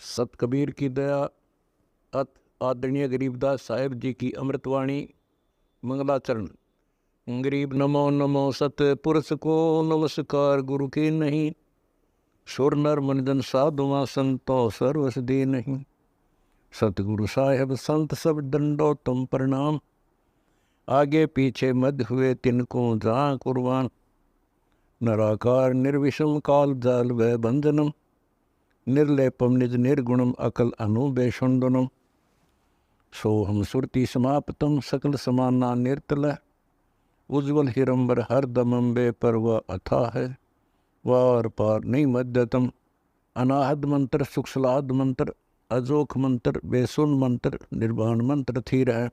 सत कबीर की दया अत आदरणीय गरीबदास साहेब जी की अमृतवाणी मंगलाचरण। गरीब नमो नमो सत पुरुष को नमस्कार गुरु के नहीं, सुर नर मनजन साधुआ संतो सर्वस दे नहीं। सतगुरु साहेब संत सब दंडो तुम प्रणाम, आगे पीछे मध्य हुए तिनको जहाँ कुर्बान। नराकार निर्विषम काल जाल व बंधनम, निर्लेपम निज निर्गुणम अकल अनुबेषुंडनम। सोहम सुरति समाप्तम सकल समाना निर्तल, उज्ज्वल हिरंबर हर दमंबे पर वह अथा है। वार पार नहीं मध्यतम, अनाहद मंत्र सुखसलाद मंत्र, अजोख मंत्र बेसुन मंत्र, निर्वाण मंत्र थीर है।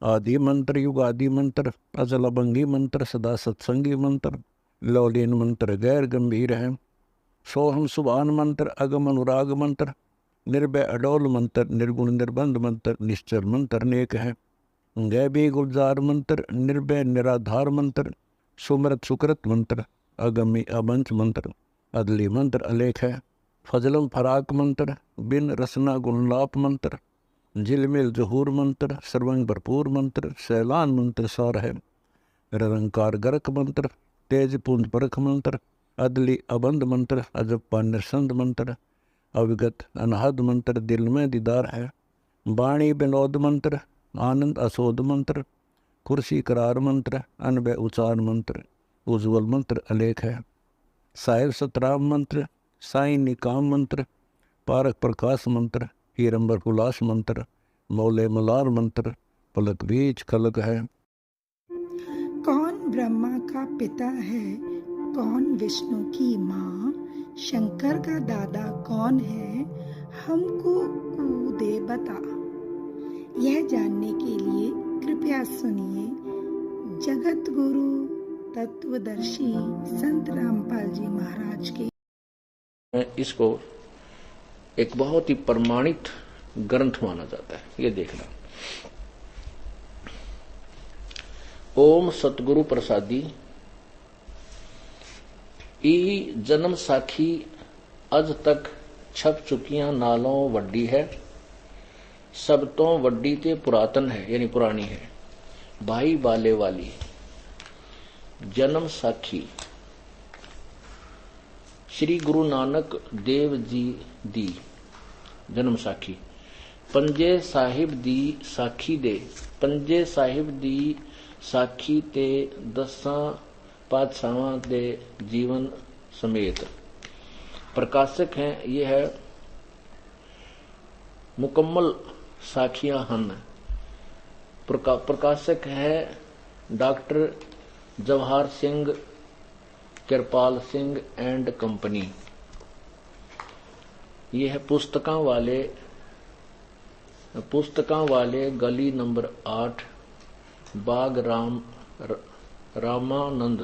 आदि मंत्र युगादि मंत्र, अजल अभंगी मंत्र, सदा सत्संगी मंत्र, लौलीन मंत्र गैर गंभीर है। सोहम सुभान मंत्र, अगम अनुराग मंत्र, निर्भय अडोल मंत्र, निर्गुण निर्बंध मंत्र, निश्चर मंत्र नेक है। गैबी गुलजार मंत्र, निर्भय निराधार मंत्र, सुमरत सुकृत मंत्र, अगमी अबंच मंत्र, अदली मंत्र अलेख है। फजलम फराक मंत्र, बिन रसना गुणलाप मंत्र, झिलमिल जहूर मंत्र, सर्वंग भरपूर मंत्र, सैलान मंत्र सार है। निरंकार गरक मंत्र, तेज पुंज परख मंत्र, अदली अबंध मंत्र, अजप्पा निरसंद मंत्र, अविगत अनहद मंत्र, दिल में दीदार है। वाणी विनोद मंत्र, आनंद असोद मंत्र, कुर्सी करार मंत्र, अनबय उचार मंत्र, उज्ज्वल मंत्र अलेख है। साहिब सतराम मंत्र, साई निकाम मंत्र, पारक प्रकाश मंत्र, हीरंबर हुलास मंत्र, मौले मलार मंत्र, पलक बीज खलक है। कौन ब्रह्मा का पिता है, कौन विष्णु की माँ, शंकर का दादा कौन है, हमको दे बता। यह जानने के लिए कृपया सुनिए जगत गुरु तत्वदर्शी संत रामपाल जी महाराज के। इसको एक बहुत ही प्रमाणित ग्रंथ माना जाता है। ये देखना, ओम सतगुरु प्रसादी ई जन्म साखी अज तक छप चुकियां नालों वड्डी है, सब तो वड्डी ते पुरातन है, यानी पुरानी है। भाई बाले वाली जन्म साखी श्री गुरु नानक देव जी दी जन्म साखी। पंजे साहिब दी साखी दे, पंजे साहिब दी साखी ते दसां पातशाहां दे जीवन समेत। प्रकाशक हैं, ये है मुकम्मल साखियां हन। प्रकाशक है doctor Jawahar Singh Kirpal Singh and company. ये है पुस्तकां वाले गली नंबर 8 बाग रामानंद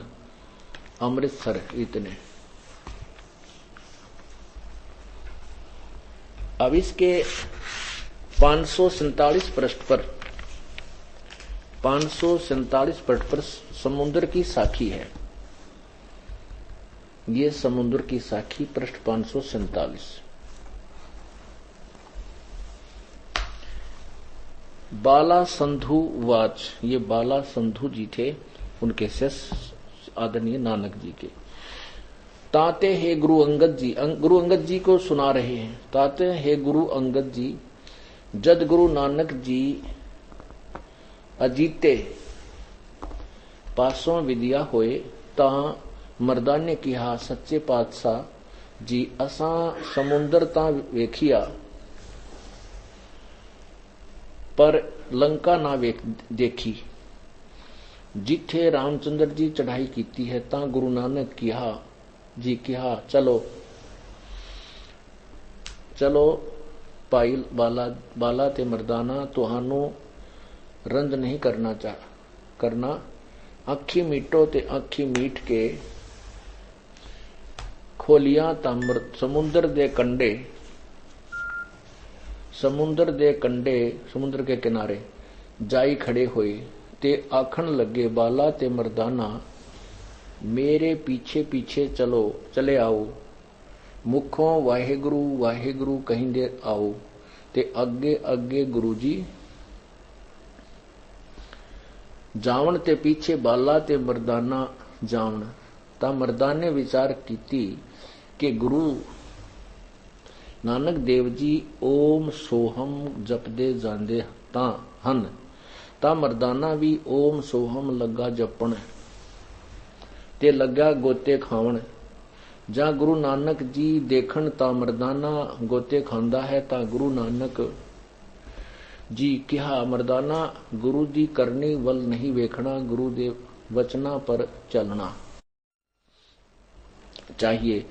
अमृतसर। इतने। अब इसके 547 पृष्ठ पर समुद्र की साखी है। ये समुद्र की साखी पृष्ठ 547। बाला संधु वाच, ये बाला संधु जी थे, उनके शिष्य आदरणीय नानक जी के। ताते हे गुरु अंगद जी, गुरु अंगद जी को सुना रहे हैं। ताते हे गुरु अंगद जी, जद गुरु नानक जी अजीते पासों विद्या होए, ता मर्दां ने कहा सच्चे पातशाह जी असां समुंदर तां वेखिया, पर लंका ना देखी। जिथे रामचंद्र जी चढ़ाई कीती है, तां गुरु नानक जी कहा चलो चलो भाई बाला ते मर्दाना, तुहानू रंज नहीं करना। अखी मीटो ते अखी मीट के खोलिया ताम्र समुद्र के किनारे जाई खड़े होए, ते आखन लगे बाला ते मर्दाना मेरे पीछे पीछे चले आओ। मुखों वाहेगुरु कहीं दे आओ ते अगे अगे गुरु जी जावण ते पीछे बाला ते मर्दाना जावण। ता मर्दाने विचार कीती कि गुरु नानक देव जी ओम सोहम जपदे जांदे तां हन। ता मर्दाना भी ओम सोहम लगा जपण ते लगा गोते खावण। जा गुरु नानक जी देखण ता मर्दाना गोते खांदा है। ता गुरु नानक जी कहा मर्दाना गुरु दी करनी वल नहीं वेखना, गुरु दे वचना पर चलना चाहिए।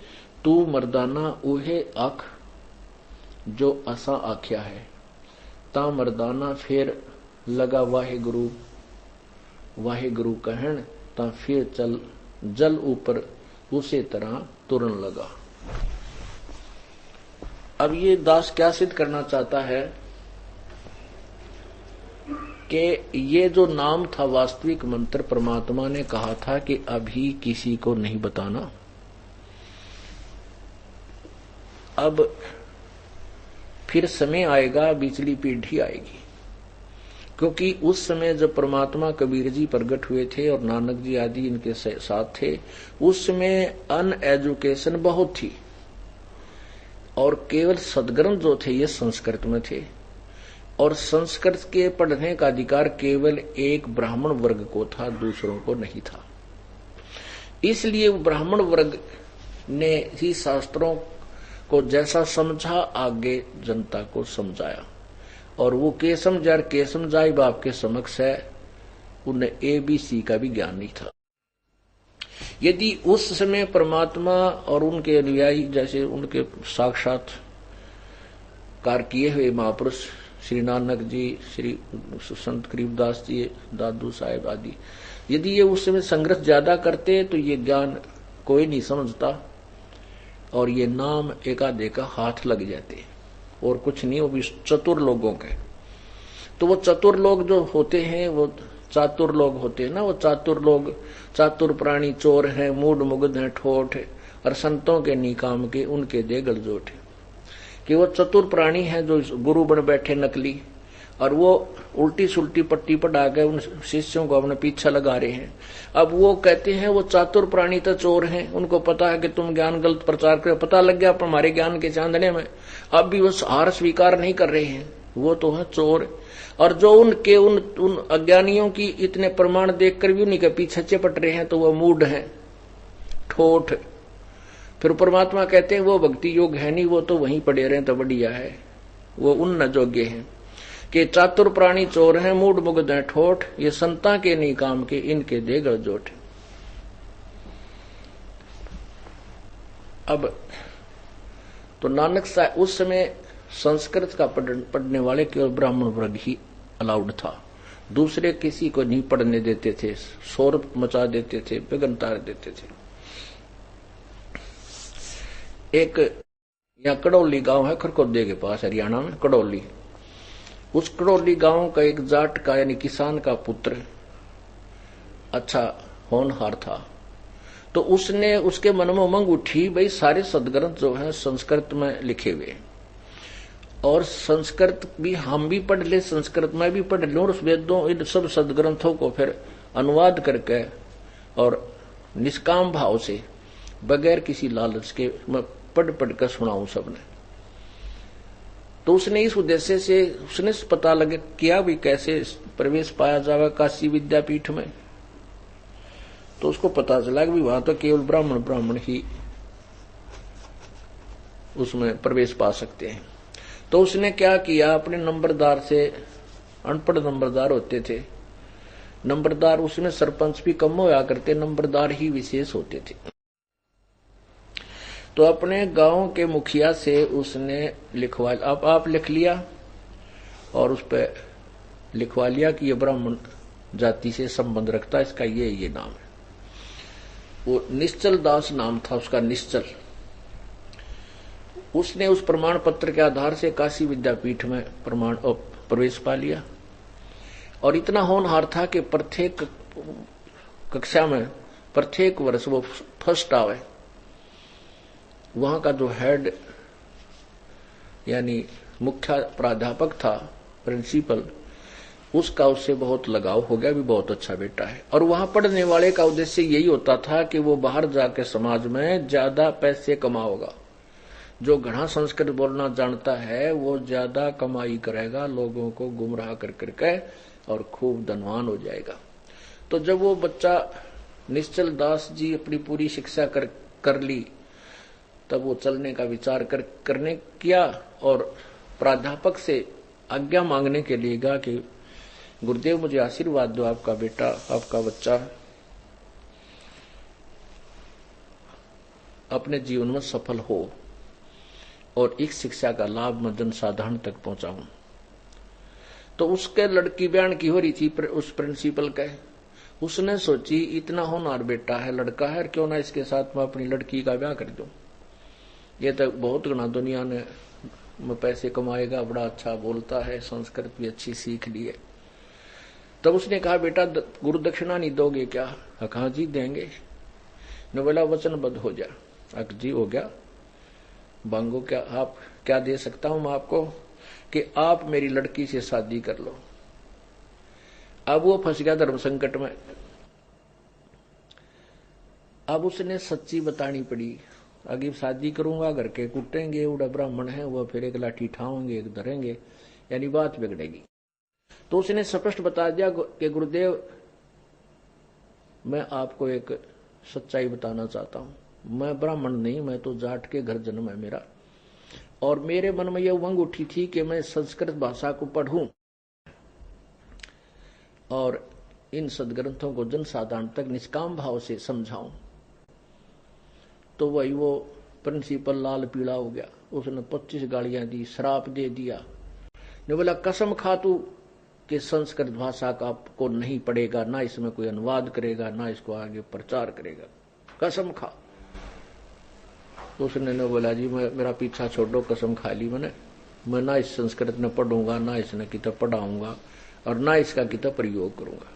तू मर्दाना उहे आख जो असा आख्या है। ता मर्दाना फिर लगा वाहे गुरु कहन। ता फिर चल जल ऊपर उसी तरह तुरन लगा। अब ये दास क्या सिद्ध करना चाहता है कि ये जो नाम था वास्तविक मंत्र परमात्मा ने कहा था कि अभी किसी को नहीं बताना। अब फिर समय आएगा, बिचली पीढ़ी आएगी, क्योंकि उस समय जब परमात्मा कबीर जी प्रकट हुए थे और नानक जी आदि इनके साथ थे, उस समय अनएजुकेशन बहुत थी और केवल सदग्रंथ जो थे ये संस्कृत में थे और संस्कृत के पढ़ने का अधिकार केवल एक ब्राह्मण वर्ग को था, दूसरों को नहीं था। इसलिए ब्राह्मण वर्ग ने ही शास्त्रों को जैसा समझा आगे जनता को समझाया और वो के समझाई बाप के समक्ष है। उन्हें ABC का भी ज्ञान नहीं था। यदि उस समय परमात्मा और उनके अनुयायी जैसे उनके साक्षात्कार किए हुए महापुरुष श्री नानक जी, श्री संत करीबदास जी, दादू साहेब आदि, यदि ये उस समय संघर्ष ज्यादा करते तो ये ज्ञान कोई नहीं समझता और ये नाम एकाधे का हाथ लग जाते और कुछ नहीं, वो भी चतुर लोगों के। तो वो चतुर लोग जो होते हैं वो चातुर लोग होते हैं ना, वो चातुर लोग चातुर प्राणी चोर हैं, मूड मुग्ध हैं, ठोठ और संतों के निकाम के उनके दे गलजोट है। कि वो चतुर प्राणी हैं जो गुरु बन बैठे नकली और वो उल्टी सुल्टी पट्टी पढ़ा के उन शिष्यों को अपने पीछे लगा रहे हैं। अब वो कहते हैं वो चातुर प्राणी तो चोर हैं, उनको पता है कि तुम ज्ञान गलत प्रचार कर, पता लग गया हमारे ज्ञान के चांदने में, अब भी वो हार स्वीकार नहीं कर रहे हैं, वो तो है चोर। और जो उनके उन अज्ञानियों की इतने प्रमाण देखकर भी उन्हीं के पीछे चिपट रहे हैं तो वो मूढ़ हैं, ठोठ। फिर परमात्मा कहते हैं वो भक्ति योग है नहीं, वो तो वहीं पड़े रहे तो बढ़िया है, वो उन न जोग्य हैं कि चातुर प्राणी चोर हैं, मूड मुग्ध हैं, ठोठ, ये संता के नहीं काम के, इनके दे गलजोट। अब तो नानक साहब उस समय संस्कृत का पढ़ने वाले केवल ब्राह्मण वर्ग ही अलाउड था, दूसरे किसी को नहीं पढ़ने देते थे, शोर मचा देते थे, विघ्न तार देते थे। एक यहाँ कड़ौली गांव है खरकोदे के पास हरियाणा में, कड़ौली। उस कड़ौली गांव का एक जाट का यानी किसान का पुत्र अच्छा होनहार था, तो उसने उसके मन में उमंग उठी, भाई सारे सदग्रंथ जो है संस्कृत में लिखे हुए और संस्कृत भी हम भी पढ़ ले, संस्कृत में भी पढ़ लूं और उस वेदों इन सब सदग्रंथों को फिर अनुवाद करके और निष्काम भाव से बगैर किसी लालच के मैं पढ़ कर सुनाऊं सबने। तो उसने इस उद्देश्य से उसने पता लगे किया भी कैसे प्रवेश पाया जावे काशी विद्यापीठ में। तो उसको पता चला कि वहां तो केवल ब्राह्मण ही उसमें प्रवेश पा सकते हैं। तो उसने क्या किया, अपने नंबरदार से, अनपढ़ नंबरदार होते थे, नंबरदार उसमें सरपंच भी कम होया करते, नंबरदार ही विशेष होते थे। तो अपने गांव के मुखिया से उसने लिखवा, अब आप लिख लिया और उस पर लिखवा लिया कि ये ब्राह्मण जाति से संबंध रखता है, इसका ये नाम है। वो निश्चल दास नाम था उसका, निश्चल। उसने उस प्रमाण पत्र के आधार से काशी विद्यापीठ में प्रवेश पा लिया और इतना होनहार था कि प्रत्येक कक्षा में प्रत्येक वर्ष वो फर्स्ट आवे वहां का जो हेड यानी मुख्य प्राध्यापक था, प्रिंसिपल, उसका उससे बहुत लगाव हो गया, भी बहुत अच्छा बेटा है। और वहां पढ़ने वाले का उद्देश्य यही होता था कि वो बाहर जाके समाज में ज्यादा पैसे कमाओगा। जो घना संस्कृत बोलना जानता है वो ज्यादा कमाई करेगा, लोगों को गुमराह कर करके, और खूब धनवान हो जाएगा। तो जब वो बच्चा निश्चल दास जी अपनी पूरी शिक्षा कर ली, तब वो चलने का विचार करने किया और प्राध्यापक से आज्ञा मांगने के लिए गया कि गुरुदेव मुझे आशीर्वाद दो, आपका बेटा, आपका बच्चा अपने जीवन में सफल हो और इस शिक्षा का लाभ मैं जनसाधारण तक पहुंचाऊं। तो उसके लड़की बयान की हो रही थी उस प्रिंसिपल के। उसने सोची इतना होनहार बेटा है, लड़का है, क्यों ना इसके साथ मैं अपनी लड़की का ब्याह कर दूं। ये तो बहुत घना दुनिया ने में पैसे कमाएगा, बड़ा अच्छा बोलता है, संस्कृत भी अच्छी सीख ली है। तब उसने कहा बेटा गुरु दक्षिणा नहीं दोगे क्या? कहा जी देंगे। ने बोला वचनबद्ध हो जा। जी हो गया, बांगो क्या आप क्या दे सकता हूं मैं आपको कि आप मेरी लड़की से शादी कर लो। अब वो फंस गया धर्म संकट में। अब उसने सच्ची बतानी पड़ी, अगर शादी करूंगा घर के कुटेंगे, उड़ा ब्राह्मण है वो, फिर एक लाठी ठाओगे एक धरेंगे, यानी बात बिगड़ेगी। तो उसने स्पष्ट बता दिया कि गुरुदेव मैं आपको एक सच्चाई बताना चाहता हूं, मैं ब्राह्मण नहीं, मैं तो जाट के घर जन्म है मेरा, और मेरे मन में यह उमंग उठी थी कि मैं संस्कृत भाषा को पढ़ूं और इन सदग्रंथों को जनसाधारण तक निष्काम भाव से समझाऊं। तो वही वो प्रिंसिपल लाल पीला हो गया। उसने 25 गालियां दी, श्राप दे दिया। ने बोला कसम खा तू कि संस्कृत भाषा का को नहीं पढ़ेगा, ना इसमें कोई अनुवाद करेगा, ना इसको आगे प्रचार करेगा, कसम खा। उसने ने बोला जी मेरा पीछा छोड़ो, कसम खा ली मैंने, मैं ना इस संस्कृत में पढ़ूंगा, ना इसने किताब पढ़ाऊंगा और ना इसका किताब प्रयोग करूंगा।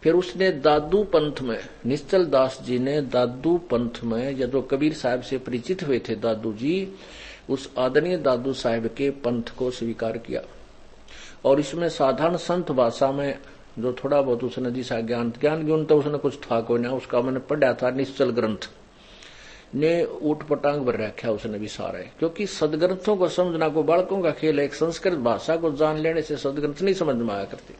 फिर उसने दादू पंथ में, निश्चल दास जी ने दादू पंथ में, या जो कबीर साहब से परिचित हुए थे दादू जी, उस आदरणीय दादू साहब के पंथ को स्वीकार किया। और इसमें साधारण संत भाषा में जो थोड़ा बहुत उसने दिशा ज्ञान तो उसने कुछ था कोई ना, उसका मैंने पढ़ा था निश्चल ग्रंथ ने ऊट पटांग भर रखा उसने भी सारा है। क्योंकि सदग्रंथों को समझना को बालकों का खेल है, एक संस्कृत भाषा को जान लेने से सदग्रंथ नहीं समझ में आया करते।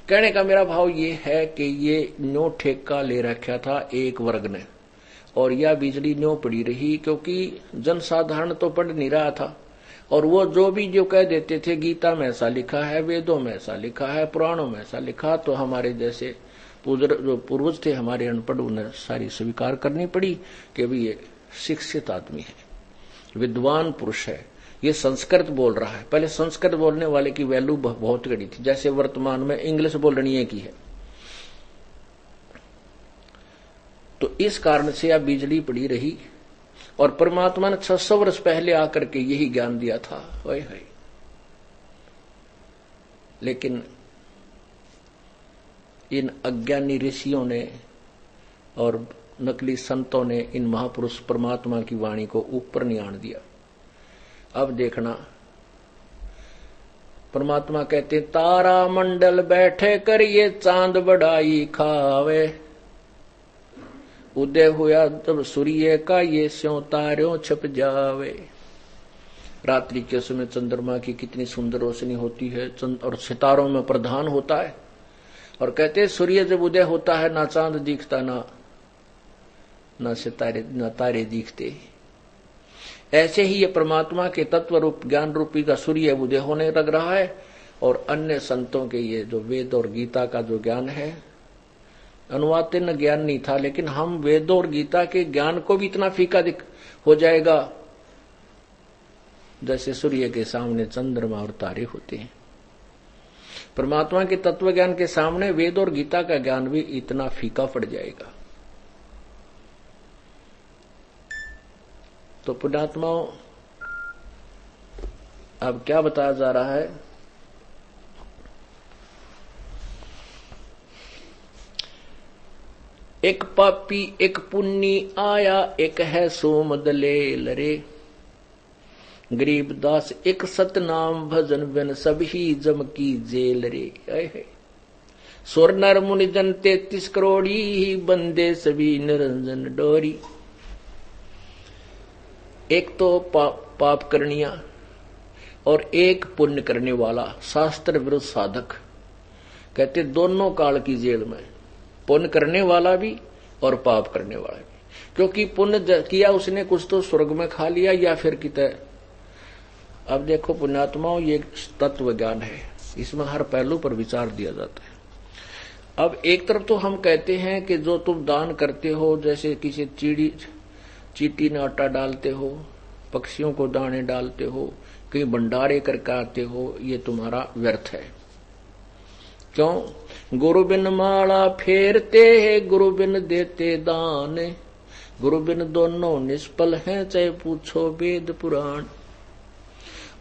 कहने का मेरा भाव ये है कि ये न्यो ठेका ले रखा था एक वर्ग ने, और यह बिजली न्यो पड़ी रही, क्योंकि जनसाधारण तो पढ़ नहीं रहा था। और वो जो कह देते थे गीता में ऐसा लिखा है, वेदों में ऐसा लिखा है, पुराणों में ऐसा लिखा, तो हमारे जैसे जो पूर्वज थे हमारे अनपढ़, उन्हें सारी स्वीकार करनी पड़ी कि भी ये शिक्षित आदमी है, विद्वान पुरुष है, ये संस्कृत बोल रहा है। पहले संस्कृत बोलने वाले की वैल्यू बहुत घटी थी, जैसे वर्तमान में इंग्लिश बोलनी की है। तो इस कारण से अब बिजली पड़ी रही, और परमात्मा ने 600 वर्ष पहले आकर के यही ज्ञान दिया था। ओए है, लेकिन इन अज्ञानी ऋषियों ने और नकली संतों ने इन महापुरुष परमात्मा की वाणी को ऊपर नहीं आने दिया। अब देखना, परमात्मा कहते तारा मंडल बैठे कर ये चांद बढ़ाई खावे, उदय हुआ तब सूर्य का ये स्यों तारों छप जावे। रात्रि के समय चंद्रमा की कितनी सुंदर रोशनी होती है, और सितारों में प्रधान होता है। और कहते सूर्य जब उदय होता है ना चांद दिखता, ना सितारे ना तारे दिखते। ऐसे ही ये परमात्मा के तत्व रूप ज्ञान रूपी का सूर्य उदय होने लग रहा है, और अन्य संतों के ये जो वेद और गीता का जो ज्ञान है, अनुवादन ज्ञान नहीं था, लेकिन हम वेदों और गीता के ज्ञान को भी इतना फीका हो जाएगा जैसे सूर्य के सामने चंद्रमा और तारे होते हैं। परमात्मा के तत्व ज्ञान के सामने वेद और गीता का ज्ञान भी इतना फीका पड़ जाएगा। तो पुण्यात्माओं, अब क्या बताया जा रहा है? एक पापी एक पुण्य आया, एक है सोम दलेल रे। गरीबदास एक सतनाम भजन बिन सभी जम की जेल रे। सुर नर मुनि जन 33 करोड़ी, बंदे सभी निरंजन डोरी। एक तो पाप करनिया और एक पुण्य करने वाला शास्त्र विरुद्ध साधक, कहते दोनों काल की जेल में, पुण्य करने वाला भी और पाप करने वाला भी। क्योंकि पुण्य किया उसने कुछ तो स्वर्ग में खा लिया या फिर कितने। अब देखो पुण्यात्माओं, ये तत्व ज्ञान है, इसमें हर पहलू पर विचार दिया जाता है। अब एक तरफ तो हम कहते हैं कि जो तुम दान करते हो, जैसे किसी चीटी में आटा डालते हो, पक्षियों को दाने डालते हो, कहीं भंडारे करके आते हो, ये तुम्हारा व्यर्थ है। क्यों? गुरु बिन माला फेरते, गुरु बिन देते दान, गुरु बिन दोनों निष्फल हैं, चाहे पूछो वेद पुराण।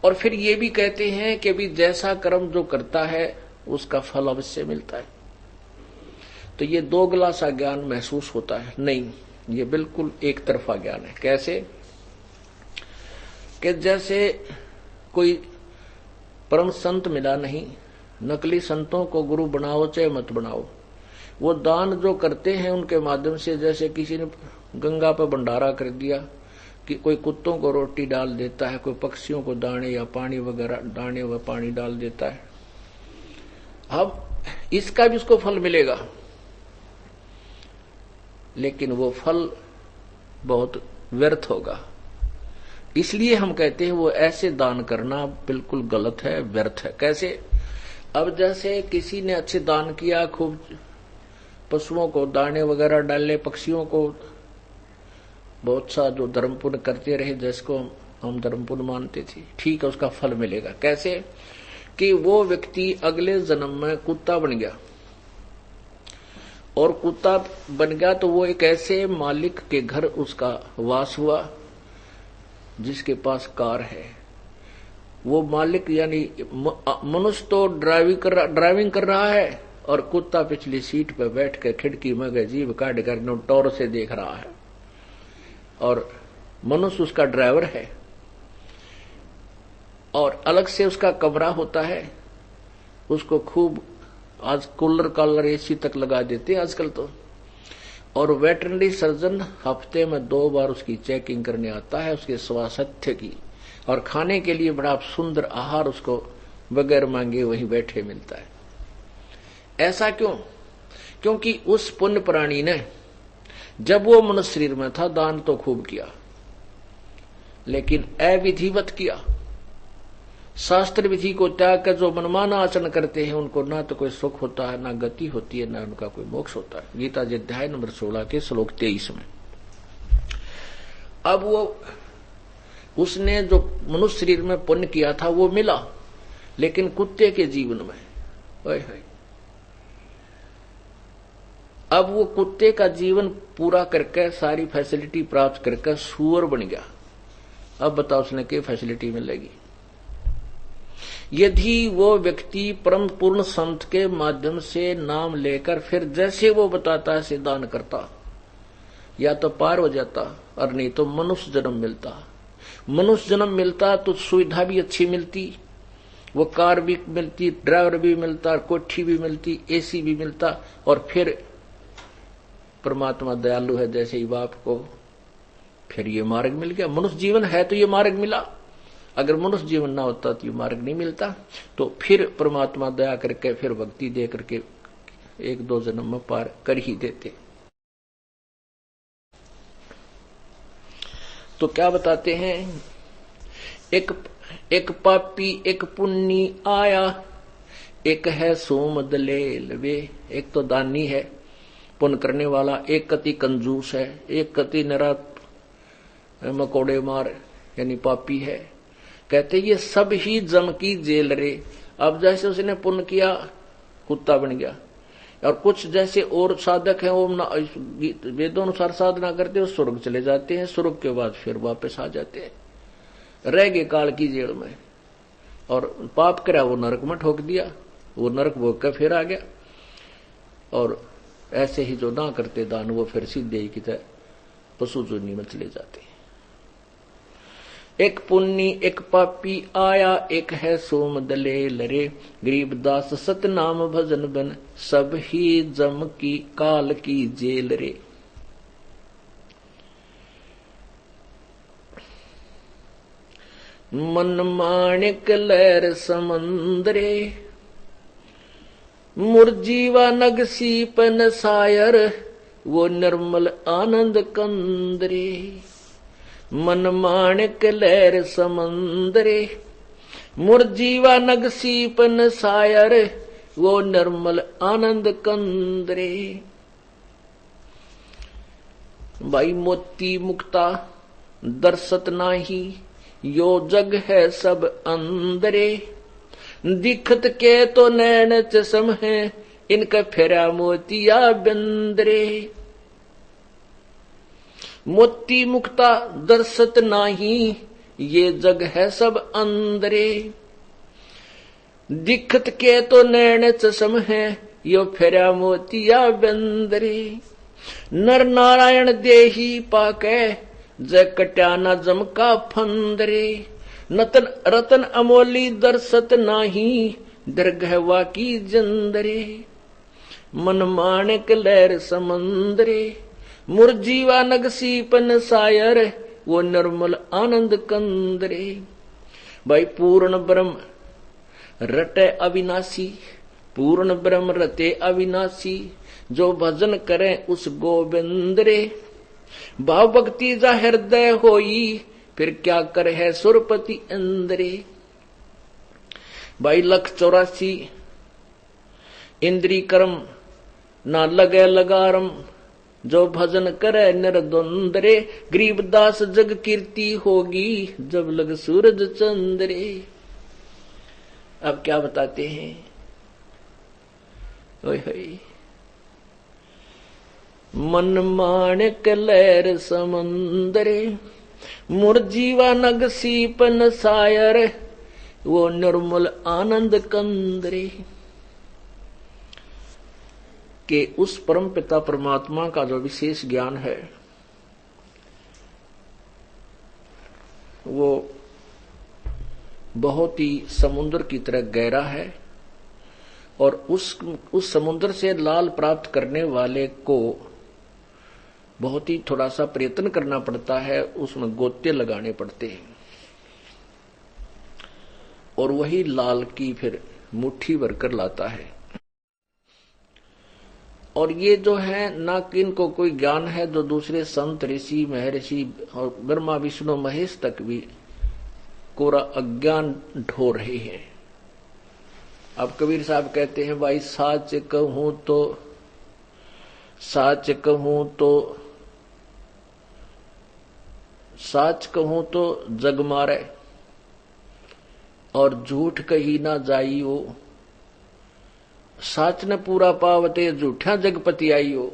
और फिर ये भी कहते हैं कि भी जैसा कर्म जो करता है उसका फल अवश्य मिलता है। तो ये दोगला सा ज्ञान महसूस होता है। नहीं, ये बिल्कुल एक तरफा ज्ञान है। कैसे? कि जैसे कोई परम संत मिला नहीं, नकली संतों को गुरु बनाओ चाहे मत बनाओ, वो दान जो करते हैं उनके माध्यम से, जैसे किसी ने गंगा पर भंडारा कर दिया, कि कोई कुत्तों को रोटी डाल देता है, कोई पक्षियों को दाने या पानी वगैरह, दाने व पानी डाल देता है। अब इसका भी उसको फल मिलेगा, लेकिन वो फल बहुत व्यर्थ होगा। इसलिए हम कहते हैं वो ऐसे दान करना बिल्कुल गलत है, व्यर्थ है। कैसे? अब जैसे किसी ने अच्छे दान किया, खूब पशुओं को दाने वगैरह डाले, पक्षियों को, बहुत सा जो धर्म पुण्य करते रहे, जिसको हम धर्म पुण्य मानते थे, ठीक है, उसका फल मिलेगा। कैसे? कि वो व्यक्ति अगले जन्म में कुत्ता बन गया, और कुत्ता बन गया तो वो एक ऐसे मालिक के घर उसका वास हुआ जिसके पास कार है। वो मालिक यानी मनुष्य तो ड्राइविंग कर रहा है, और कुत्ता पिछली सीट पर बैठ कर खिड़की में जीभ काट कर टौर से देख रहा है, और मनुष्य उसका ड्राइवर है। और अलग से उसका कमरा होता है, उसको खूब आज कूलर कालर एसी तक लगा देते हैं आजकल तो। और वेटरनरी सर्जन हफ्ते में 2 बार उसकी चेकिंग करने आता है, उसके स्वास्थ्य की। और खाने के लिए बड़ा सुंदर आहार उसको बगैर मांगे वहीं बैठे मिलता है। ऐसा क्यों? क्योंकि उस पुण्य प्राणी ने जब वो मनुष्य शरीर में था दान तो खूब किया, लेकिन अविधिवत किया। शास्त्र विधि को त्याग कर जो मनमाना आचरण करते हैं उनको ना तो कोई सुख होता है, ना गति होती है, ना उनका कोई मोक्ष होता है। गीता जी अध्याय नंबर 16 के श्लोक 23 में। अब वो उसने जो मनुष्य शरीर में पुण्य किया था वो मिला, लेकिन कुत्ते के जीवन में अब वो कुत्ते का जीवन पूरा करके सारी फैसिलिटी प्राप्त करके सुअर बन गया। अब बताओ उसने क्या फैसिलिटी मिलेगी? यदि वो व्यक्ति परम पूर्ण संत के माध्यम से नाम लेकर फिर जैसे वो बताता है ऐसे दान करता, या तो पार हो जाता, और नहीं तो मनुष्य जन्म मिलता। मनुष्य जन्म मिलता तो सुविधा भी अच्छी मिलती, वो कार भी मिलती, ड्राइवर भी मिलता, कोठी भी मिलती, एसी भी मिलता, और फिर परमात्मा दयालु है जैसे ही बाप को फिर ये मार्ग मिल गया। मनुष्य जीवन है तो ये मार्ग मिला। अगर मनुष्य जीवन ना होता तो ये मार्ग नहीं मिलता। तो फिर परमात्मा दया करके फिर भक्ति दे करके 1-2 जन्म में पार कर ही देते। तो क्या बताते हैं? एक पापी एक पुण्य आया, एक है सोम दलेल वे। एक तो दानी है, पुण्य करने वाला, एक कति कंजूस है, एक कति नरा मकोड़े मार यानी पापी है। कहते ये सब ही जम की जेल रे। अब जैसे उसने पुण्य किया कुत्ता बन गया, और कुछ जैसे और साधक हैं वो वेदोनुसार साधना करते हो स्वर्ग चले जाते हैं, स्वर्ग के बाद फिर वापस आ जाते हैं, रह गए काल की जेल में। और पाप करा वो नरक में ठोक दिया, वो नरक भोग कर फिर आ गया। और ऐसे ही जो ना करते दान वो फिर सीधे की तरह पशु जोनी में चले जाते। एक पुण्य एक पापी आया, एक है सोम दलेल रे। गरीबदास सतनाम भजन बन, सब ही जम की काल की जेल रे। मन माणिक लहर समंदरे, मुरजीवा नग सीपन सायर, वो निर्मल आनंद कंदरे। मन माणिक लहर समंदरे, मुरजीवा नग सीपन सायर, वो निर्मल आनंद कंदरे। भाई मोती मुक्ता दर्शत नाही, यो जग है सब अंदरे। दिखत के तो नैन चसम है, इनका फेरा मोतिया बंदरे। मोती मुक्ता दर्शत नाही, ये जग है सब अंदरे। दिखत के तो नैन चसम है, यो फेरा मोतिया बंदरे। नर नारायण देही पाके, जय कट्याना जम का फंदरे। नतन रतन अमोली दर्शत नाही, दरगहवा की जंदरे। मन माणिक लहर समंदरे, मुरजीवा नग सीपन सायर, वो निर्मल आनंद कंदरे। भाई पूर्ण ब्रह्म रटे अविनाशी, पूर्ण ब्रह्म रते अविनाशी। जो भजन करे उस गोविंद रे। भाव भक्ति जा हृदय होई, फिर क्या कर है सुरपति इंद्रे। भाई 184 इंद्री कर्म ना लगे लगारम, जो भजन करे निर्द्वंद्रे। गरीबदास जग कीर्ति होगी, जब लग सूरज चंद्रे। अब क्या बताते हैं, ओए होए। मन माणिक लहर समंदरे, मुरजीवा नग सीपन सायर, वो निर्मल आनंद कंदरे। के उस परम पिता परमात्मा का जो विशेष ज्ञान है, वो बहुत ही समुद्र की तरह गहरा है। और उस समुद्र से लाल प्राप्त करने वाले को बहुत ही थोड़ा सा प्रयत्न करना पड़ता है, उसमें गोते लगाने पड़ते हैं, और वही लाल की फिर मुट्ठी भरकर लाता है। और ये जो है ना कि इनको कोई ज्ञान है, जो दूसरे संत ऋषि महर्षि और ब्रह्मा विष्णु महेश तक भी कोरा अज्ञान ढो रहे हैं। अब कबीर साहब कहते हैं, भाई साच कहूं तो जग मारे, और झूठ कही ना जाइयो। साच न पूरा पावते, झूठा जगपति आइयो।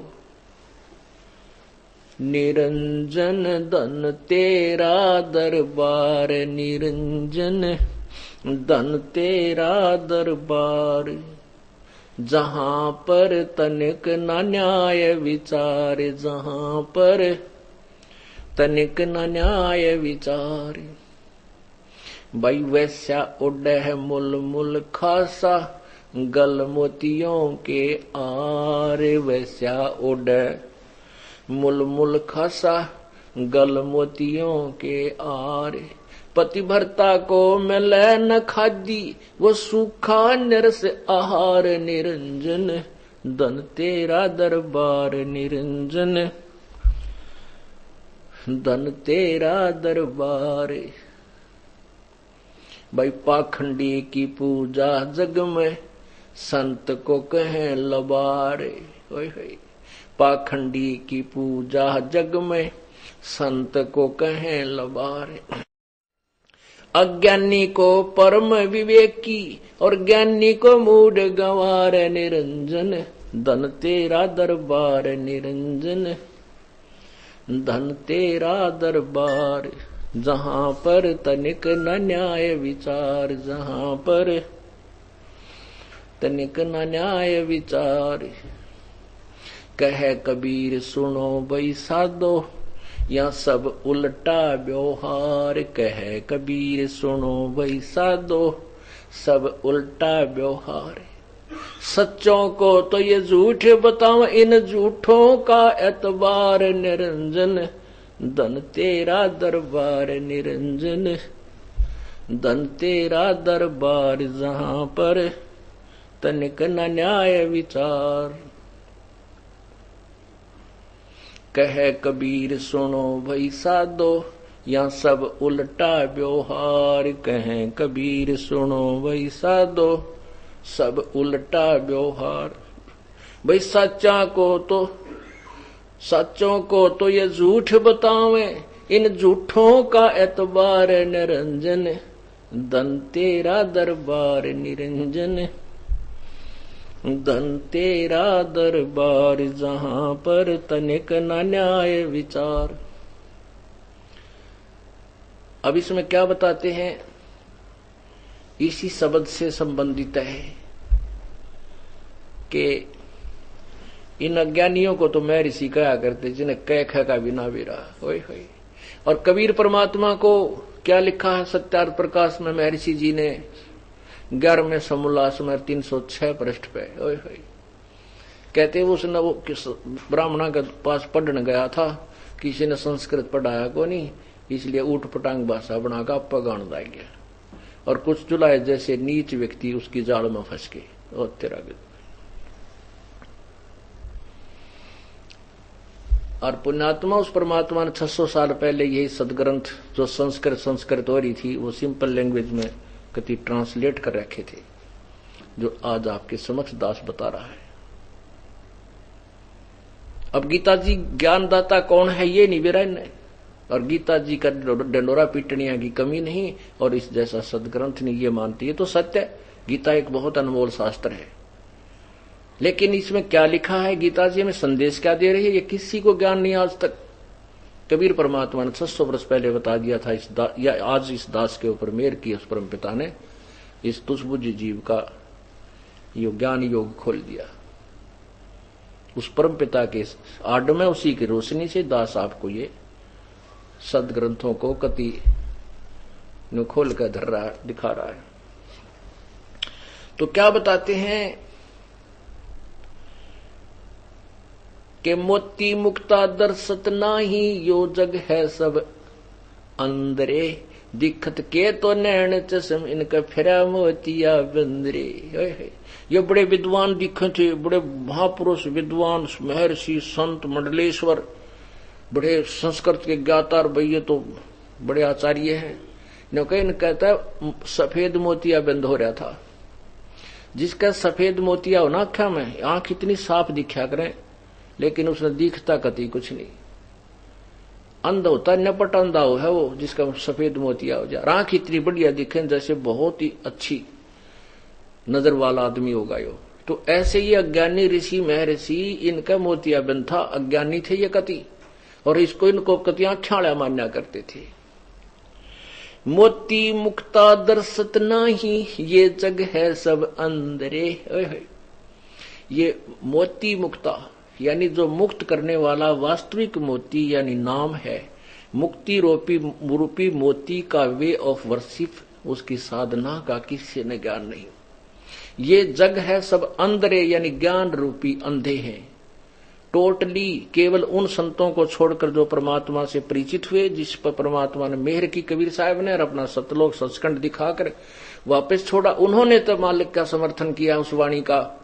निरंजन धन तेरा दरबार, निरंजन धन तेरा दरबार। जहां पर तनिक न न्याय विचार, जहां पर तनिक न न्याय विचार। भाई वैसा उड़े है मुल मुल खासा, गल मोतियों के आर। वैसा उड़े मुल मुल खासा, गल मोतियों के आर। पतिभरता को मिले न खादी, वो सूखा निरस आहार। निरंजन धन तेरा दरबार, निरंजन धन तेरा दरबार। भाई पाखंडी की पूजा जग में, संत को कहें लबारे। पाखंडी की पूजा जग में, संत को कहें लबारे। अज्ञानी को परम विवेकी, और ज्ञानी को मूढ़ गंवार। निरंजन धन तेरा दरबार, निरंजन धन तेरा दरबार। जहां पर तनिक न न्याय विचार, जहां पर तनिक न न्याय विचार। कहे कबीर सुनो भई साधो, या सब उल्टा व्यवहार। कहे कबीर सुनो भई साधो, सब उल्टा व्यवहार। सच्चों को तो ये झूठ बताओ, इन झूठों का एतबार निरंजन। धन तेरा दरबार निरंजन, धन तेरा दरबार जहां पर तनिक न न्याय विचार। कहे कबीर सुनो भई साधो, या सब उल्टा व्यवहार। कहे कबीर सुनो भई साधो, सब उल्टा व्यवहार। भाई सच्चों को तो ये झूठ बतावे, इन झूठों का एतबार निरंजन। धन तेरा दरबार निरंजन, धन तेरा दरबार जहां पर तनिक न न्याय विचार। अब इसमें क्या बताते हैं, इसी शब्द से संबंधित है कि इन अज्ञानियों को तो मैं ऋषि कहा करते, जिन्हें कह ख का बिना भी रहा। ओए होए। और कबीर परमात्मा को क्या लिखा है सत्यार्थ प्रकाश में महर्षि जी ने 11वें समोल्लास में 306 पृष्ठ पे। ओए होए। कहते उसने वो ब्राह्मणा के पास पढ़ने गया था, किसी ने संस्कृत पढ़ाया को नहीं, इसलिए ऊट पटांग भाषा बनाकर आप गान दा गया। और कुछ चुलाए जैसे नीच व्यक्ति उसकी जाल में फंस के। और तेरा और पुण्यात्मा उस परमात्मा ने 600 साल पहले यही सदग्रंथ जो संस्कृत हो रही थी वो सिंपल लैंग्वेज में कति ट्रांसलेट कर रखे थे, जो आज आपके समक्ष दास बता रहा है। अब गीता जी ज्ञानदाता कौन है ये नहीं विरायन है, और गीता जी का डंडोरा पीटनिया की कमी नहीं, और इस जैसा सदग्रंथ नहीं ये मानती है तो सत्य है। गीता एक बहुत अनमोल शास्त्र है, लेकिन इसमें क्या लिखा है, गीता जी में संदेश क्या दे रही है, ये किसी को ज्ञान नहीं आज तक। कबीर परमात्मा ने 600 वर्ष पहले बता दिया था, या आज इस दास के ऊपर मेहर की उस परम पिता ने इस तुझबुझ जीव का यो ज्ञान योग खोल दिया। उस परम पिता के आड़ में उसी की रोशनी से दास आपको ये सदग्रंथों को कति न खोल कर धर रहा दिखा रहा है। तो क्या बताते हैं कि मोती मुक्ता दर्शत नाही, यो जग है सब अंदरे। दिखत के तो नैन चश्म, इनका फिरा मोतिया बंदरे। ये बड़े विद्वान दिखे थे, बड़े महापुरुष विद्वान महर्षि संत मंडलेश्वर, बड़े संस्कृत के ज्ञाता, भैया तो बड़े आचार्य हैं। इन कहता है सफेद मोतिया बंद हो रहा था। जिसका सफेद मोतिया हो ना आंखा में, आंख इतनी साफ दिखा करें, लेकिन उसने दिखता कति कुछ नहीं। अंधा होता नपट अंधा हो है वो जिसका सफेद मोतिया हो जाए, आंख इतनी बढ़िया दिखे जैसे बहुत ही अच्छी नजर वाला आदमी होगा यो। तो ऐसे ये अज्ञानी ऋषि महर्षि, इनका मोतिया बंद था, अज्ञानी थे ये कति, और इनको कति आंख्याड़ा मान्या करते थे। मोती मुक्ता दर्शत नाही, ये जग है सब अंदरे। ये मोती मुक्ता यानी जो मुक्त करने वाला वास्तविक मोती यानी नाम है, मुक्ति रूपी मोती का वे ऑफ वर्शिप, उसकी साधना का किसी ने ज्ञान नहीं। ये जग है सब अंधरे यानी ज्ञान रूपी अंधे हैं। टोटली केवल उन संतों को छोड़कर जो परमात्मा से परिचित हुए, जिस पर परमात्मा ने मेहर की कबीर साहब ने, और अपना सतलोक सचखंड दिखाकर वापस छोड़ा, उन्होंने तो मालिक का समर्थन किया उस वाणी का,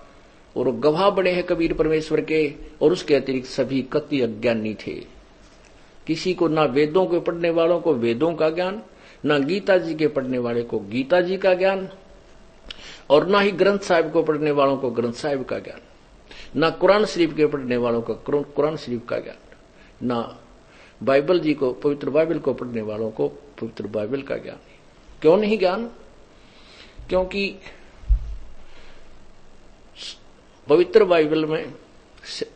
और गवाह बड़े हैं कबीर परमेश्वर के। और उसके अतिरिक्त सभी कति अज्ञानी थे। किसी को ना वेदों के पढ़ने वालों को वेदों का ज्ञान, ना गीता जी के पढ़ने वाले को गीता जी का ज्ञान, और ना ही ग्रंथ साहिब को पढ़ने वालों को ग्रंथ साहिब का ज्ञान, ना कुरान शरीफ के पढ़ने वालों को कुरान शरीफ का ज्ञान, ना बाइबल जी को, पवित्र बाइबल को पढ़ने वालों को पवित्र बाइबल का ज्ञान। क्यों नहीं ज्ञान? क्योंकि पवित्र बाइबल में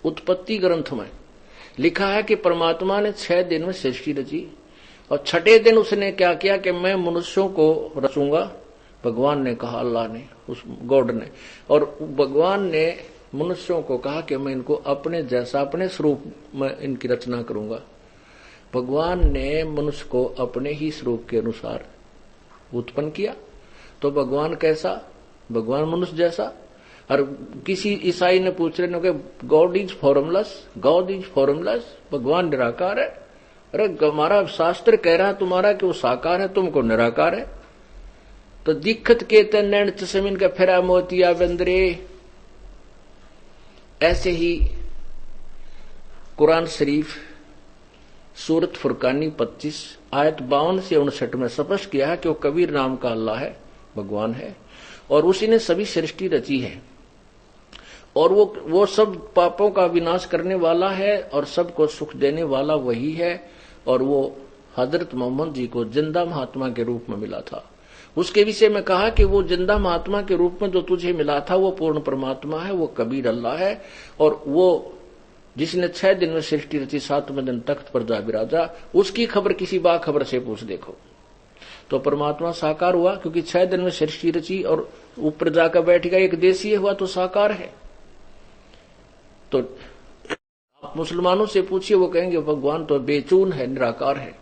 उत्पत्ति ग्रंथ में लिखा है कि परमात्मा ने 6 दिन में सृष्टि रची, और 6ठे दिन उसने क्या किया कि मैं मनुष्यों को रचूंगा। भगवान ने कहा, अल्लाह ने, उस गॉड ने, और भगवान ने मनुष्यों को कहा कि मैं इनको अपने जैसा, अपने स्वरूप में इनकी रचना करूंगा। भगवान ने मनुष्य को अपने ही स्वरूप के अनुसार उत्पन्न किया। तो भगवान कैसा? भगवान मनुष्य जैसा। और किसी ईसाई ने पूछ रहे कि God is formless, God is formless, भगवान निराकार है। अरे हमारा शास्त्र कह रहा है तुम्हारा कि वो साकार है, तुमको निराकार है। तो दिक्कत के नैन चशमिन का फेरा मोतिया बंदरे। ऐसे ही कुरान शरीफ सूरत फुरकानी 25 आयत 52 से 59 में स्पष्ट किया है कि वो कबीर नाम का अल्लाह है, भगवान है, और उसी ने सभी सृष्टि रची है। और वो सब पापों का विनाश करने वाला है और सबको सुख देने वाला वही है। और वो हजरत मोहम्मद जी को जिंदा महात्मा के रूप में मिला था। उसके विषय में कहा कि वो जिंदा महात्मा के रूप में जो तुझे मिला था वो पूर्ण परमात्मा है, वो कबीर अल्लाह है। और वो जिसने 6 दिन में सृष्टि रची, 7वें दिन तख्त पर जा विराजा, उसकी खबर किसी बाखबर से पूछ देखो। तो परमात्मा साकार हुआ क्योंकि 6 दिन में सृष्टि रची और ऊपर जाकर बैठ गया, एक देशीय हुआ तो साकार है। तो आप मुसलमानों से पूछिए, वो कहेंगे भगवान तो बेचून है, निराकार है।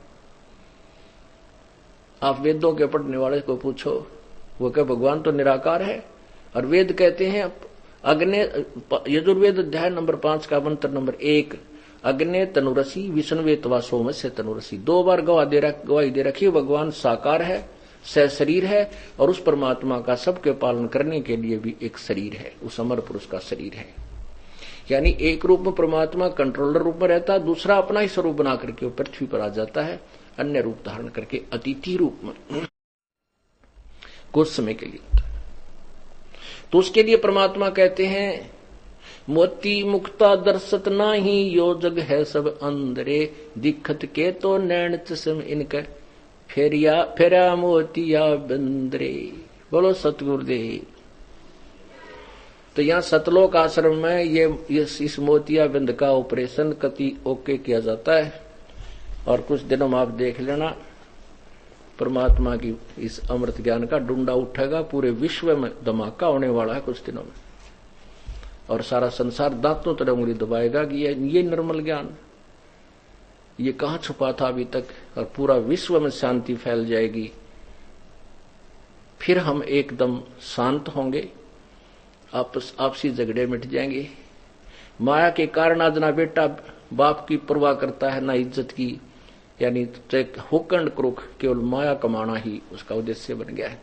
आप वेदों के पढ़ने वाले को पूछो, वो कहे भगवान तो निराकार है। और वेद कहते हैं अग्नि, यजुर्वेद अध्याय नंबर 5 का मंत्र नंबर 1, अग्नि तनुरसी विष्णुवे तवा सोमस्य तनुरसी। 2 बार गवाही दे रखी भगवान साकार है, सशरीर है, और उस परमात्मा का सबके पालन करने के लिए भी एक शरीर है, उस अमर पुरुष का शरीर है। यानी एक रूप में परमात्मा कंट्रोलर रूप में रहता है, दूसरा अपना ही स्वरूप बना करके वो पृथ्वी पर आ जाता है, अन्य रूप धारण करके अतिथि रूप में कुछ समय के लिए। तो उसके लिए परमात्मा कहते हैं मोती मुक्ता दर्शत नाही, यो जग है सब अंदरे, दिखत के तो नैन चश्म इनके फेरा मोतिया बंदरे। बोलो सतगुरुदेव। तो यहाँ सतलोक आश्रम में ये इस मोतिया बिंद का ऑपरेशन कति ओके किया जाता है। और कुछ दिनों में आप देख लेना, परमात्मा की इस अमृत ज्ञान का डुंडा उठेगा, पूरे विश्व में धमाका होने वाला है कुछ दिनों में। और सारा संसार दांतों तरह उंगली दबाएगा कि ये निर्मल ज्ञान ये कहां छुपा था अभी तक, और पूरा विश्व में शांति फैल जाएगी। फिर हम एकदम शांत होंगे, आपसी झगड़े मिट जाएंगे। माया के कारण आज ना बेटा बाप की परवाह करता है, ना इज्जत की, यानी हुकंड क्रुख, केवल माया कमाना ही उसका उद्देश्य बन गया है।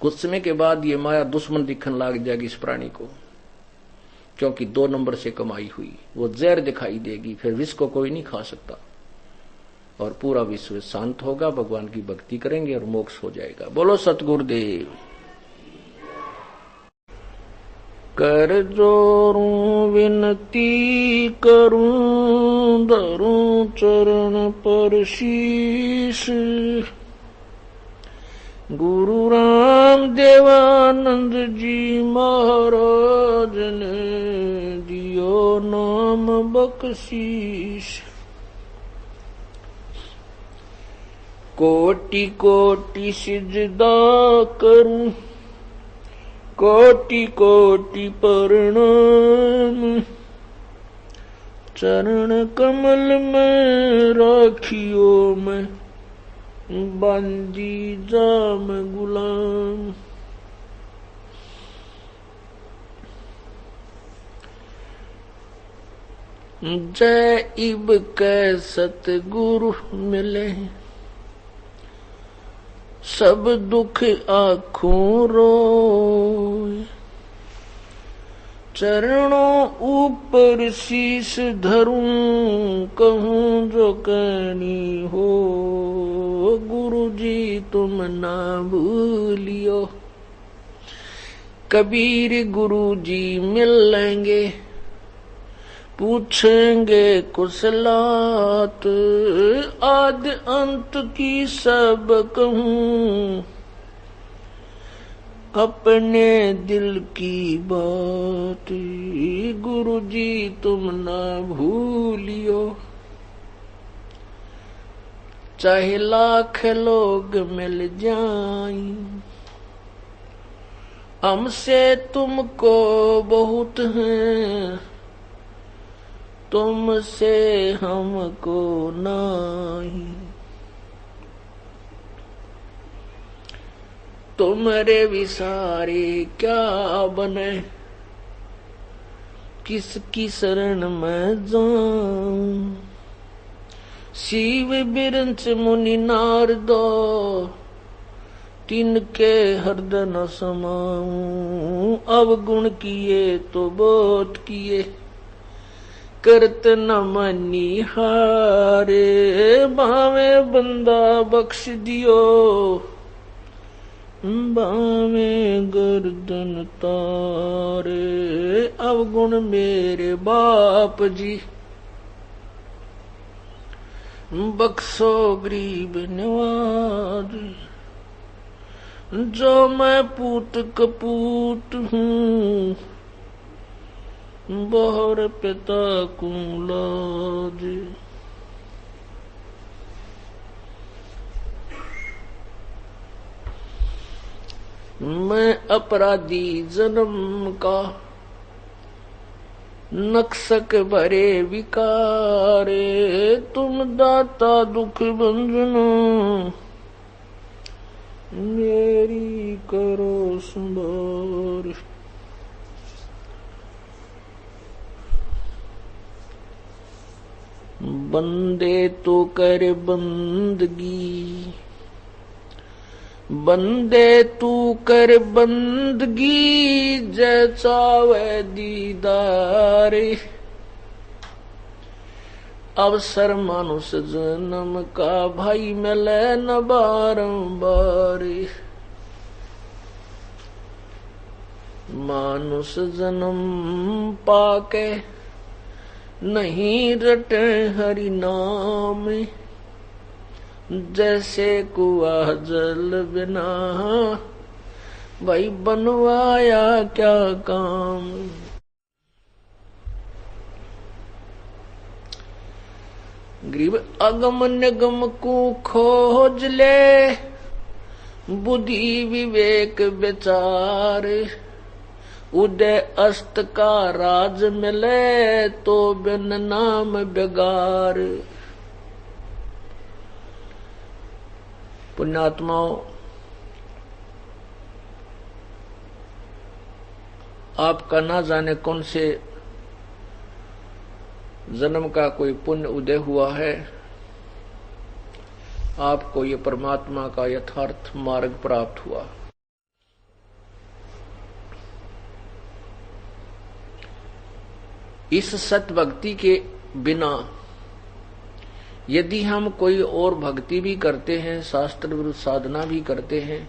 कुछ समय के बाद ये माया दुश्मन दिखने लग जाएगी इस प्राणी को, क्योंकि 2 नंबर से कमाई हुई वो जहर दिखाई देगी। फिर विष को कोई नहीं खा सकता और पूरा विश्व शांत होगा, भगवान की भक्ति करेंगे और मोक्ष हो जाएगा। बोलो सतगुरुदेव। कर जोरूं विनती करूं, धरूं चरण पर शीश, गुरु राम देवानंद जी महाराज ने दियो नाम बख्शीश। कोटि कोटि सिजदा करूं, कोटि कोटि प्रणाम, चरण कमल में राखियो मैं बंदी जाम गुलाम। जय इब कै सतगुरु मिले, सब दुख आँखों रोए, चरणों ऊपर शीश धरूं, कहूं जो कहनी हो, गुरु जी तुम ना भूलियो। कबीर गुरु जी मिल लेंगे, पूछेंगे कुशलात, आद अंत की सब कहूं, अपने दिल की बात, गुरु जी तुम ना भूलियो। चाहे लाख लोग मिल जाएं, हमसे तुमको बहुत है, तुमसे हमको नहीं। तुम्हारे विसारे क्या बने, किसकी शरण में जाऊं। शिव बिरंच मुनि नारदो, तिनके हृदय न समाऊं। अवगुण किए तो बहुत किए, करत न मनी हारे। भावे बंदा बख्श दियो, बावे गर्दन तारे। अवगुण मेरे बाप जी, बख्शो गरीब नवाज। जो मैं पूत कपूत हूँ, बहुर पिता को लाज। मैं अपराधी जन्म का, नक्सक भरे विकारे। तुम दाता दुख भंजनो, मेरी करो संभार। बंदे तो कर बंदगी, बंदे तू कर बंदगी। जय चावे दीदार, अवसर मानुष जन्म का। भाई मिले न बारंबार, मानुष जन्म पाके नहीं रटे हरि नाम। जैसे कुआ जल बिना, भाई बनवाया क्या काम। गरीब अगम निगम को खोज ले, बुद्धि विवेक विचार। उदय अस्त का राज मिले, तो बिन नाम बेगार। पुण्यात्माओं, आपका ना जाने कौन से जन्म का कोई पुण्य उदय हुआ है, आपको ये परमात्मा का यथार्थ मार्ग प्राप्त हुआ। इस सत भक्ति के बिना यदि हम कोई और भक्ति भी करते हैं, शास्त्र विरुद्ध साधना भी करते हैं,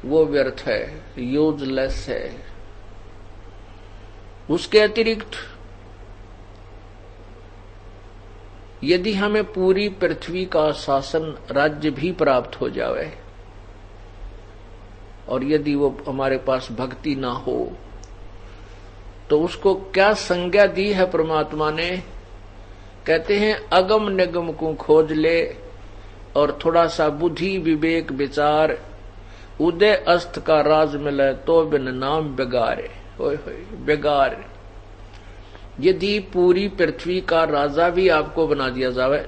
वो व्यर्थ है, यूजलेस है। उसके अतिरिक्त यदि हमें पूरी पृथ्वी का शासन राज्य भी प्राप्त हो जावे, और यदि वो हमारे पास भक्ति ना हो, तो उसको क्या संज्ञा दी है परमात्मा ने। कहते हैं अगम निगम को खोज ले, और थोड़ा सा बुद्धि विवेक विचार। उदय अस्त का राज मिले, तो बिन नाम बेगारे। होय होय बेगार। यदि पूरी पृथ्वी का राजा भी आपको बना दिया जावे,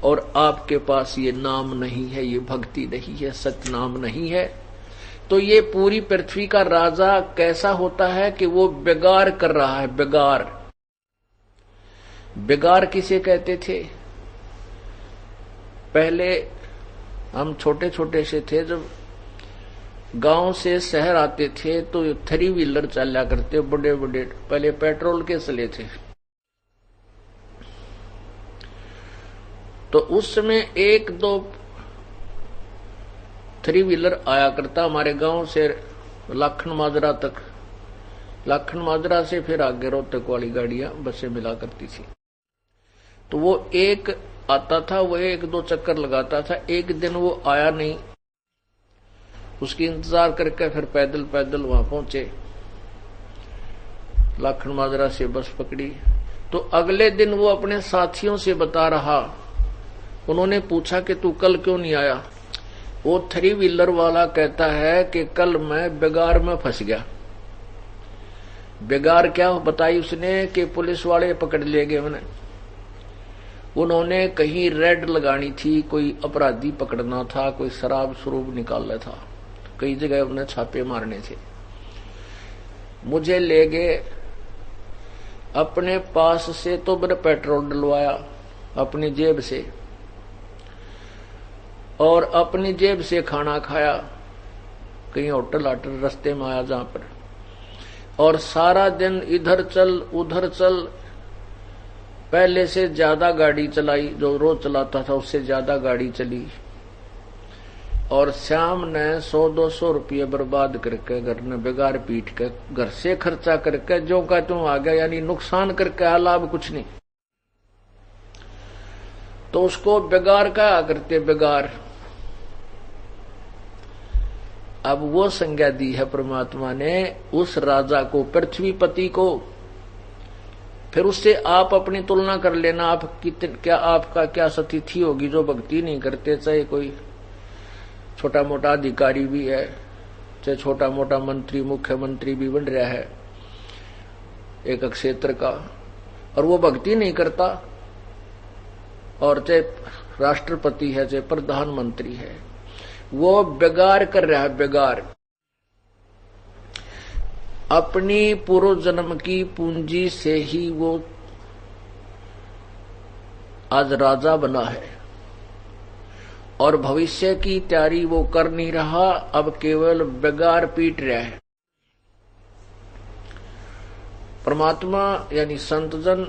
और आपके पास ये नाम नहीं है, ये भक्ति नहीं है, सत्य नाम नहीं है, तो ये पूरी पृथ्वी का राजा कैसा होता है कि वो बेगार कर रहा है। बेगार, बेगार किसे कहते थे? पहले हम छोटे छोटे से थे, जब गांव से शहर आते थे तो 3 व्हीलर चला करते, बड़े बड़े, पहले पेट्रोल के चले थे। तो उस समय 1-2 3 व्हीलर आया करता हमारे गांव से लाखन माजरा तक। लाखन माजरा से फिर आगे रोहतक वाली गाड़ियां बसें मिला करती थी। तो वो एक आता था, वो 1-2 चक्कर लगाता था। एक दिन वो आया नहीं, उसकी इंतजार करके फिर पैदल पैदल वहां पहुंचे, लाखन माजरा से बस पकड़ी। तो अगले दिन वो अपने साथियों से बता रहा, उन्होंने पूछा कि तू कल क्यों नहीं आया? वो 3 व्हीलर वाला कहता है कि कल मैं बेगार में फंस गया। बेगार क्या बताई उसने कि पुलिस वाले पकड़ ले गए उन्होंने कहीं रेड लगानी थी, कोई अपराधी पकड़ना था, कोई शराब स्वरूप निकालना था, कई जगह उन्हें छापे मारने थे। मुझे ले गए, अपने पास से तो मैंने पेट्रोल डलवाया अपनी जेब से, और अपनी जेब से खाना खाया, कहीं होटल आटल रास्ते में आया जहां पर, और सारा दिन इधर चल उधर चल, पहले से ज्यादा गाड़ी चलाई, जो रोज चलाता था उससे ज्यादा गाड़ी चली, और शाम ने 100-200 रुपये बर्बाद करके घर में बेगार पीट के घर से खर्चा करके जो का त्यों आ गया, यानी नुकसान करके आ, लाभ कुछ नहीं। तो उसको बेगार कहा करते, बेगार। अब वो संज्ञा दी है परमात्मा ने उस राजा को, पृथ्वीपति को। फिर उससे आप अपनी तुलना कर लेना, आप क्या आपका क्या स्थिति होगी जो भक्ति नहीं करते, चाहे कोई छोटा मोटा अधिकारी भी है, चाहे छोटा मोटा मंत्री मुख्यमंत्री भी बन रहा है एक क्षेत्र का, और वो भक्ति नहीं करता, और चाहे राष्ट्रपति है चाहे प्रधानमंत्री है, वो बेगार कर रहा है, बेगार। अपनी पूर्व जन्म की पूंजी से ही वो आज राजा बना है, और भविष्य की तैयारी वो कर नहीं रहा, अब केवल बेगार पीट रहा है। परमात्मा यानी संतजन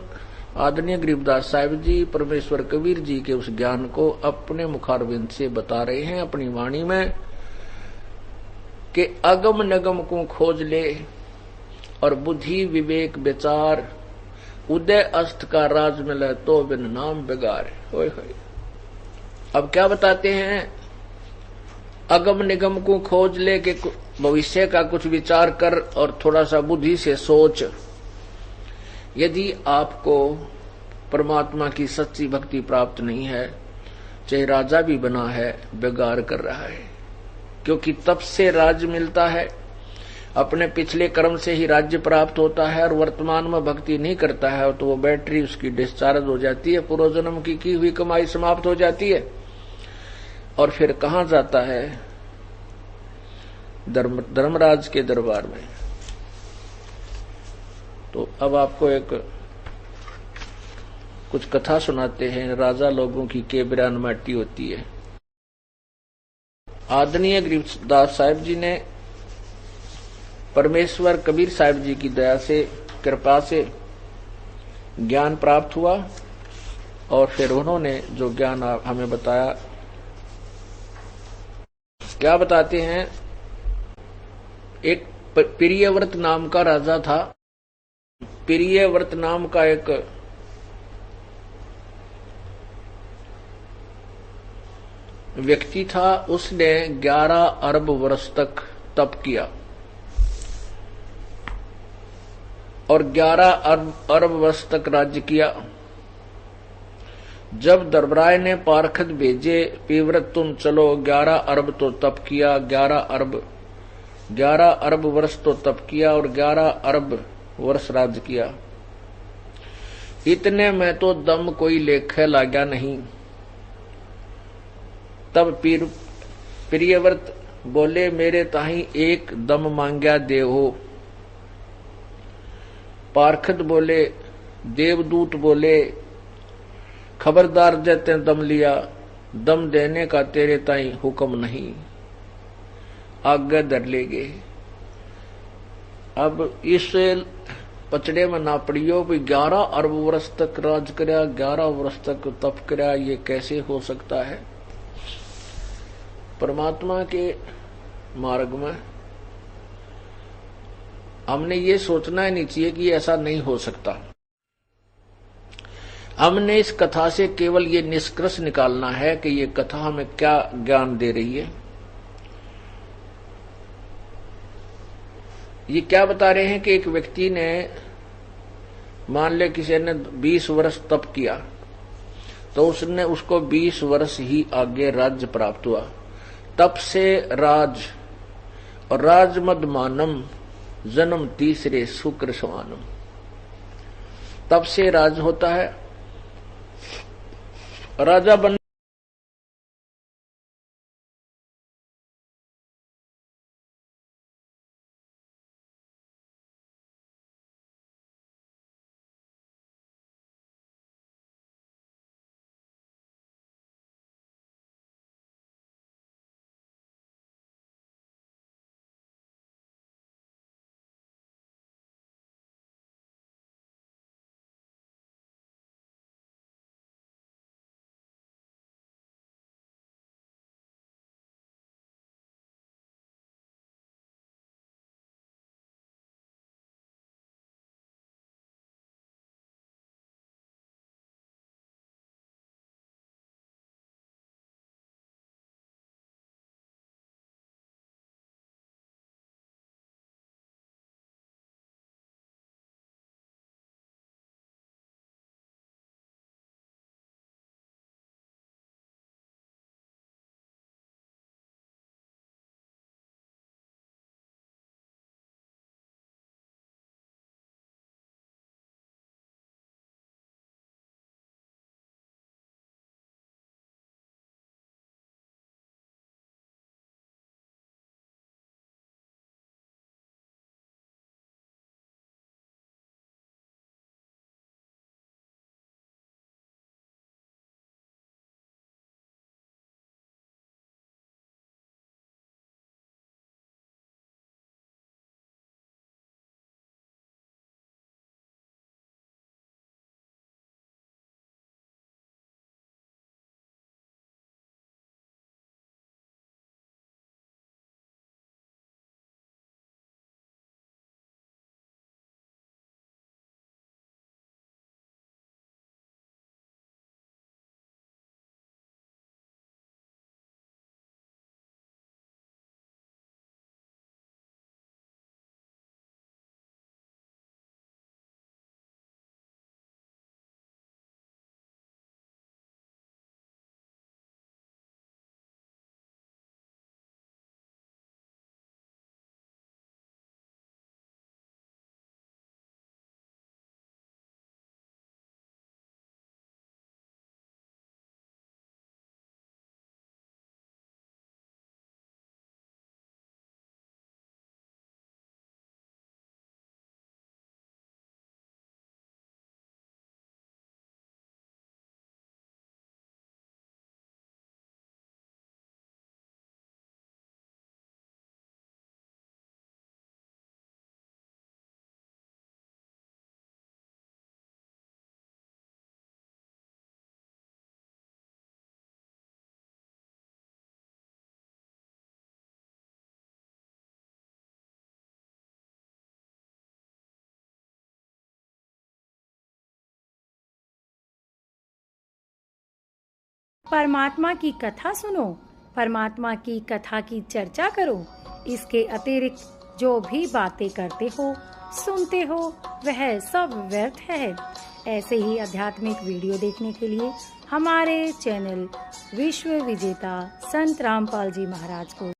आदरणीय गरीबदास साहिब जी परमेश्वर कबीर जी के उस ज्ञान को अपने मुखारविंद से बता रहे हैं अपनी वाणी में कि अगम नगम को खोज ले और बुद्धि विवेक विचार, उदय अस्त का राज मिले तो बिन नाम बेगार। होय होय। अब क्या बताते हैं, अगम निगम को खोज ले के भविष्य का कुछ विचार कर और थोड़ा सा बुद्धि से सोच। यदि आपको परमात्मा की सच्ची भक्ति प्राप्त नहीं है, चाहे राजा भी बना है, बेगार कर रहा है, क्योंकि तप से राज्य मिलता है, अपने पिछले कर्म से ही राज्य प्राप्त होता है, और वर्तमान में भक्ति नहीं करता है तो वो बैटरी उसकी डिस्चार्ज हो जाती है, पूर्व जन्म की हुई कमाई समाप्त हो जाती है, और फिर कहां जाता है, धर्मराज के दरबार में। तो अब आपको एक कुछ कथा सुनाते हैं, राजा लोगों की के बिरान माटी होती है। आदरणीय गरीबदास साहिब जी ने परमेश्वर कबीर साहिब जी की दया से, कृपा से ज्ञान प्राप्त हुआ, और फिर उन्होंने जो ज्ञान हमें बताया, क्या बताते हैं, एक प्रियव्रत नाम का राजा था। प्रियव्रत नाम का एक व्यक्ति था, उसने 11 अरब वर्ष तक तप किया, और 11 अरब वर्ष तक राज्य किया। जब धर्मराय ने पार्षद भेजे, प्रियव्रत तुम चलो, 11 अरब तो तप किया, 11 अरब वर्ष तो तप किया और 11 अरब वर्ष राज्य किया, इतने में तो दम कोई लेखे लाग्या नहीं। तब प्रियव्रत बोले, मेरे ताही एक दम मांग्या देहो। पार्षद बोले, देवदूत बोले, खबरदार जैते दम लिया, दम देने का तेरे ताई हुक्म नहीं, आगे धर ले गए। अब इस पचड़े में ना पड़ियो भी 11 अरब वर्ष तक राज करया, 11 वर्ष तक तप करया, ये कैसे हो सकता है। परमात्मा के मार्ग में हमने ये सोचना ही नहीं चाहिए कि ऐसा नहीं हो सकता। हमने इस कथा से केवल ये निष्कर्ष निकालना है कि ये कथा हमें क्या ज्ञान दे रही है। ये क्या बता रहे हैं कि एक व्यक्ति ने, मान ले किसी ने 20 वर्ष तप किया, तो उसको 20 वर्ष ही आगे राज्य प्राप्त हुआ, तप से राज और राजमदमानम जन्म तीसरे शुक्र समानम। तप से राज होता है, राजा बन परमात्मा की कथा सुनो, परमात्मा की कथा की चर्चा करो। इसके अतिरिक्त जो भी बातें करते हो, सुनते हो, वह सब व्यर्थ है। ऐसे ही आध्यात्मिक वीडियो देखने के लिए हमारे चैनल विश्व विजेता संत रामपाल जी महाराज को